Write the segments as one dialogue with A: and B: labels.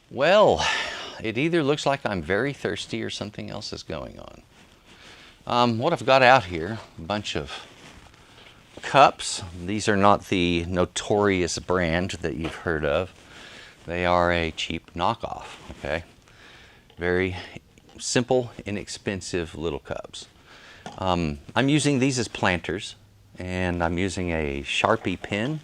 A: Well, it either looks like I'm very thirsty or something else is going on. What I've got out here, a bunch of cups. These are not the notorious brand that you've heard of. They are a cheap knockoff, okay? Very simple, inexpensive little cups. I'm using these as planters, and I'm using a Sharpie pen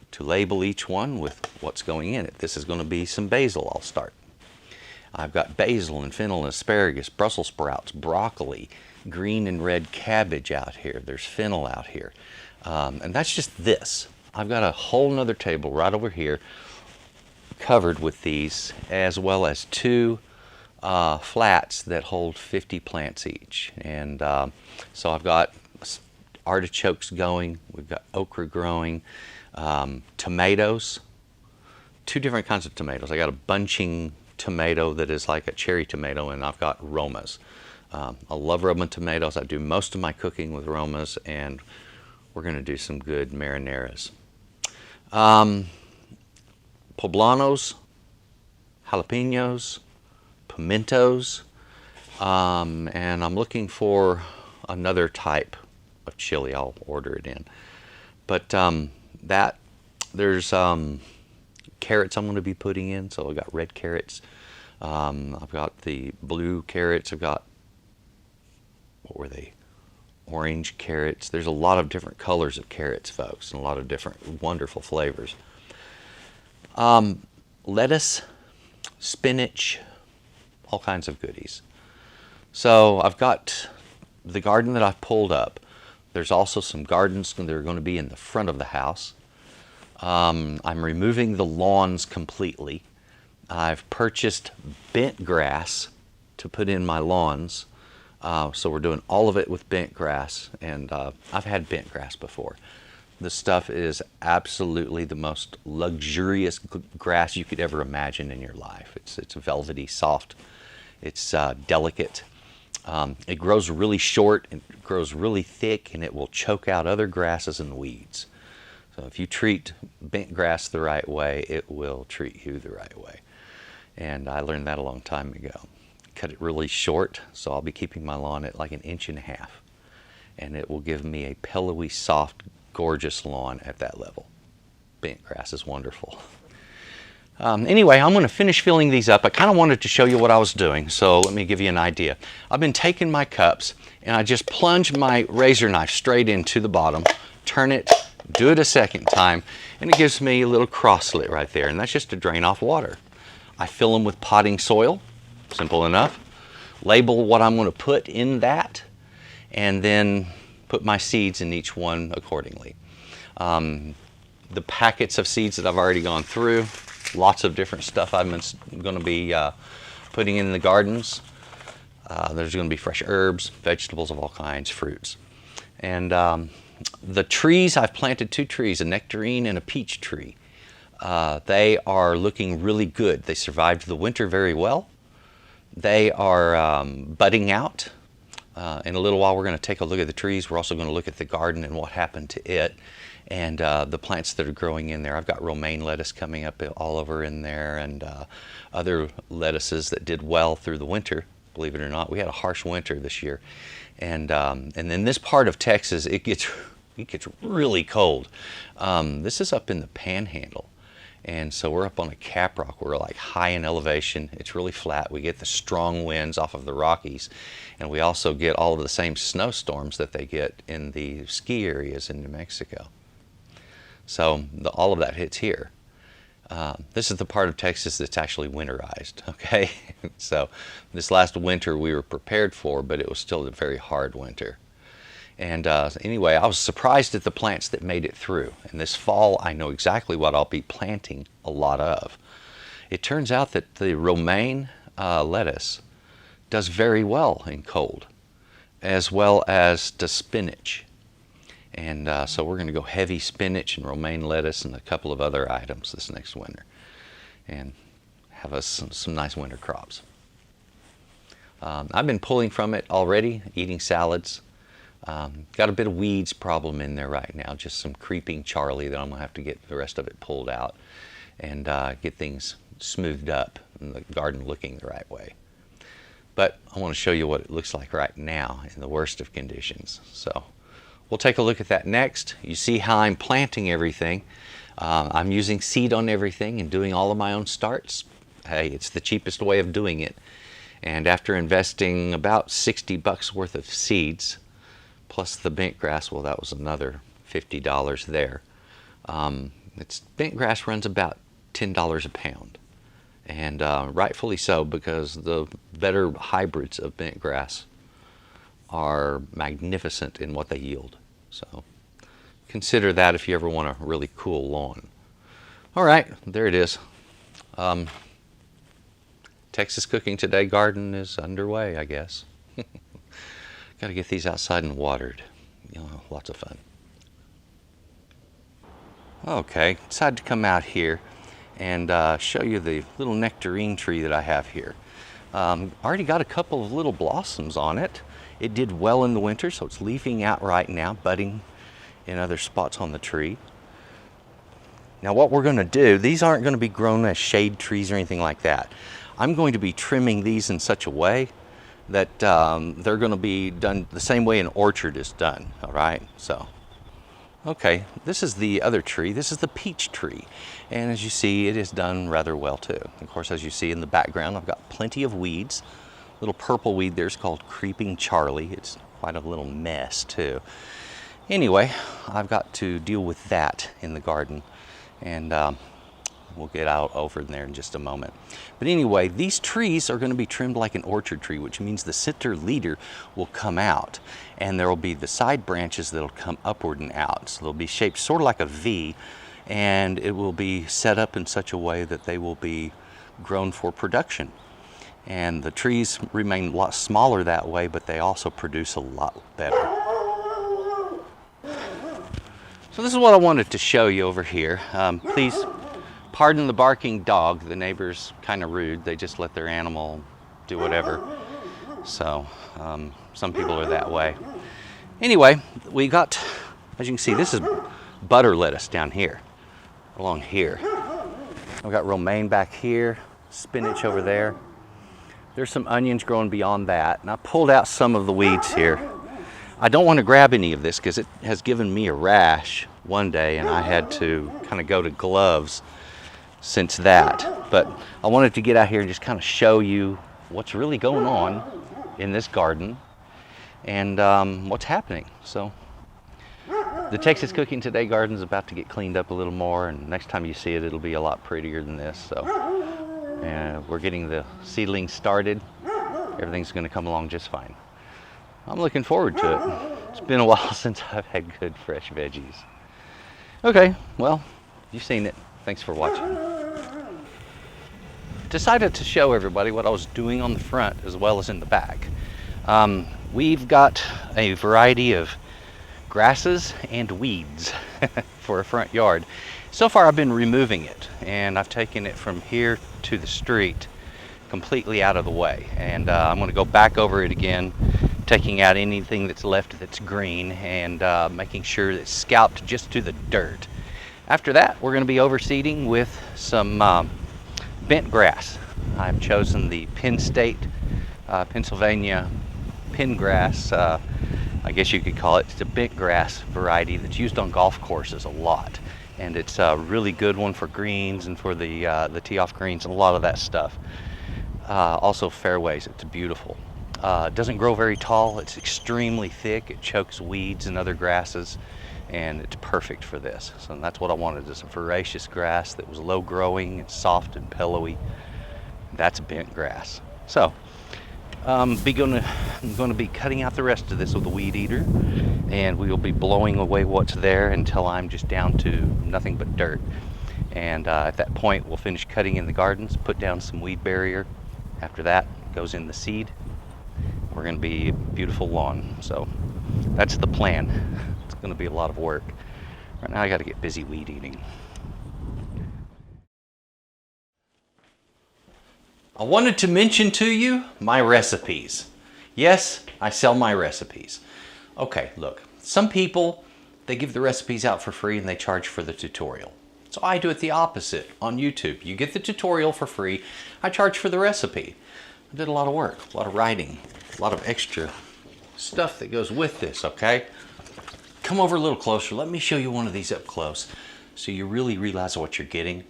A: to label each one with what's going in it. This is going to be some basil. I'll start. I've got basil and fennel and asparagus, Brussels sprouts, broccoli, green and red cabbage out here. There's fennel out here. And that's just this. I've got a whole nother table right over here covered with these, as well as two flats that hold 50 plants each. And so I've got artichokes going, we've got okra growing, tomatoes, two different kinds of tomatoes. I got a bunching tomato that is like a cherry tomato, and I've got Romas. I love Roma tomatoes. I do most of my cooking with Romas, and we're going to do some good marinaras. Poblanos, jalapenos, pimentos, and I'm looking for another type of chili. I'll order it in. But there's carrots I'm going to be putting in. So I've got red carrots. I've got the blue carrots. I've got, what were they? Orange carrots. There's a lot of different colors of carrots, folks, and a lot of different wonderful flavors. Lettuce, spinach, all kinds of goodies. So I've got the garden that I've pulled up. There's also some gardens that are going to be in the front of the house. I'm removing the lawns completely. I've purchased bent grass to put in my lawns. So we're doing all of it with bent grass, and I've had bent grass before. This stuff is absolutely the most luxurious grass you could ever imagine in your life. It's velvety, soft, it's delicate. It grows really short, it grows really thick, and it will choke out other grasses and weeds. So if you treat bent grass the right way, it will treat you the right way. And I learned that a long time ago. Cut it really short, so I'll be keeping my lawn at like 1.5 inches, and it will give me a pillowy, soft, gorgeous lawn at that level. Bent grass is wonderful. Anyway, I'm going to finish filling these up. I kind of wanted to show you what I was doing, so let me give you an idea. I've been taking my cups, and I just plunge my razor knife straight into the bottom, turn it, do it a second time, and it gives me a little cross slit right there, and that's just to drain off water. I fill them with potting soil, simple enough. Label what I'm going to put in that, and then put my seeds in each one accordingly. The packets of seeds that I've already gone through, lots of different stuff I'm going to be putting in the gardens. There's going to be fresh herbs, vegetables of all kinds, fruits. And the trees, I've planted 2 trees, a nectarine and a peach tree. They are looking really good. They survived the winter very well. They are budding out. In a little while we're going to take a look at the trees. We're also going to look at the garden and what happened to it, and the plants that are growing in there. I've got romaine lettuce coming up all over in there, and other lettuces that did well through the winter. Believe it or not, we had a harsh winter this year, and in this part of Texas it gets really cold. This is up in the Panhandle. And so we're up on a caprock. We're like high in elevation. It's really flat. We get the strong winds off of the Rockies. And we also get all of the same snowstorms that they get in the ski areas in New Mexico. So all of that hits here. This is the part of Texas that's actually winterized, okay? So this last winter we were prepared for, but it was still a very hard winter. And anyway, I was surprised at the plants that made it through. And this fall, I know exactly what I'll be planting a lot of. It turns out that the romaine lettuce does very well in cold, as well as does spinach. And so we're going to go heavy spinach and romaine lettuce and a couple of other items this next winter, and have us some nice winter crops. I've been pulling from it already, eating salads. Got a bit of weeds problem in there right now, just some creeping Charlie that I'm going to have to get the rest of it pulled out and get things smoothed up and the garden looking the right way. But I want to show you what it looks like right now in the worst of conditions. So we'll take a look at that next. You see how I'm planting everything. I'm using seed on everything and doing all of my own starts. Hey, it's the cheapest way of doing it. And after investing about $60 worth of seeds, plus the bent grass, well, that was another $50 there. Bent grass runs about $10 a pound. And rightfully so, because the better hybrids of bent grass are magnificent in what they yield. So consider that if you ever want a really cool lawn. All right, there it is. Texas Cooking Today garden is underway, I guess. Got to get these outside and watered. You know, lots of fun. Okay, decided to come out here and show you the little nectarine tree that I have here. Already got a couple of little blossoms on it. It did well in the winter, so it's leafing out right now, budding in other spots on the tree. Now what we're going to do, these aren't going to be grown as shade trees or anything like that. I'm going to be trimming these in such a way that they're going to be done the same way an orchard is done, all right? So, okay, this is the other tree. This is the peach tree. And as you see, it is done rather well too. Of course, as you see in the background, I've got plenty of weeds. Little purple weed there's called Creeping Charlie. It's quite a little mess too. Anyway, I've got to deal with that in the garden. And we'll get out over there in just a moment. But anyway, these trees are going to be trimmed like an orchard tree, which means the center leader will come out, and there will be the side branches that'll come upward and out. So they'll be shaped sort of like a V, and it will be set up in such a way that they will be grown for production. And the trees remain a lot smaller that way, but they also produce a lot better. So this is what I wanted to show you over here. Please pardon the barking dog. The neighbor's kind of rude. They just let their animal do whatever. So some people are that way. Anyway, we got, as you can see, this is butter lettuce down here, along here. I've got romaine back here, spinach over there. There's some onions growing beyond that. And I pulled out some of the weeds here. I don't want to grab any of this because it has given me a rash one day and I had to kind of go to gloves since that. But I wanted to get out here and just kind of show you what's really going on in this garden and what's happening. So the Texas Cooking Today garden is about to get cleaned up a little more, and next time you see it, it'll be a lot prettier than this. So we're getting the seedlings started. Everything's going to come along just fine. I'm looking forward to it. It's been a while since I've had good fresh veggies. Okay, well, you've seen it. Thanks for watching. Decided to show everybody what I was doing on the front as well as in the back. We've got a variety of grasses and weeds for a front yard. So far I've been removing it, and I've taken it from here to the street completely out of the way, and I'm going to go back over it again, taking out anything that's left that's green and making sure it's scalped just to the dirt. After that, we're going to be overseeding with some bent grass. I've chosen the Penn State, Pennsylvania pin grass, I guess you could call it. It's a bent grass variety that's used on golf courses a lot, and it's a really good one for greens and for the tee off greens and a lot of that stuff. Also fairways, it's beautiful. It doesn't grow very tall. It's extremely thick. It chokes weeds and other grasses, and it's perfect for this. So that's what I wanted, is a voracious grass that was low growing and soft and pillowy. That's bent grass. So I'm going to be cutting out the rest of this with a weed eater, and we will be blowing away what's there until I'm just down to nothing but dirt. And at that point, we'll finish cutting in the gardens, put down some weed barrier. After that goes in the seed. We're going to be a beautiful lawn. So that's the plan. It's going to be a lot of work. Right now I got to get busy weed eating. I wanted to mention to you my recipes. Yes, I sell my recipes. Okay, look, some people, they give the recipes out for free and they charge for the tutorial. It's So I do it the opposite on YouTube. You get the tutorial for free. I charge for the recipe. I did a lot of work, a lot of writing, a lot of extra stuff that goes with this, okay? Come over a little closer. Let me show you one of these up close so you really realize what you're getting.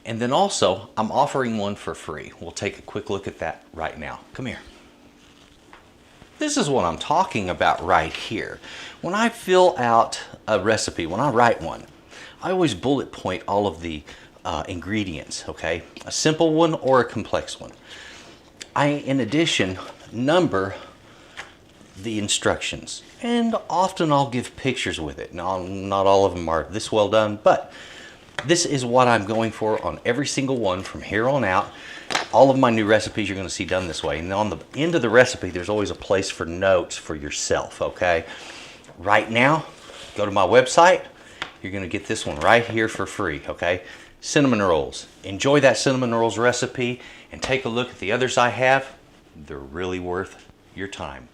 A: And then also, I'm offering one for free. We'll take a quick look at that right now. Come here. This is what I'm talking about right here. When I fill out a recipe, when I write one, I always bullet point all of the ingredients, okay? A simple one or a complex one. I, in addition, number the instructions, and often I'll give pictures with it. Now, not all of them are this well done, but this is what I'm going for on every single one from here on out. All of my new recipes you're going to see done this way. And on the end of the recipe, there's always a place for notes for yourself, okay? Right now, go to my website. You're going to get this one right here for free, okay? Cinnamon rolls. Enjoy that cinnamon rolls recipe and take a look at the others I have. They're really worth your time.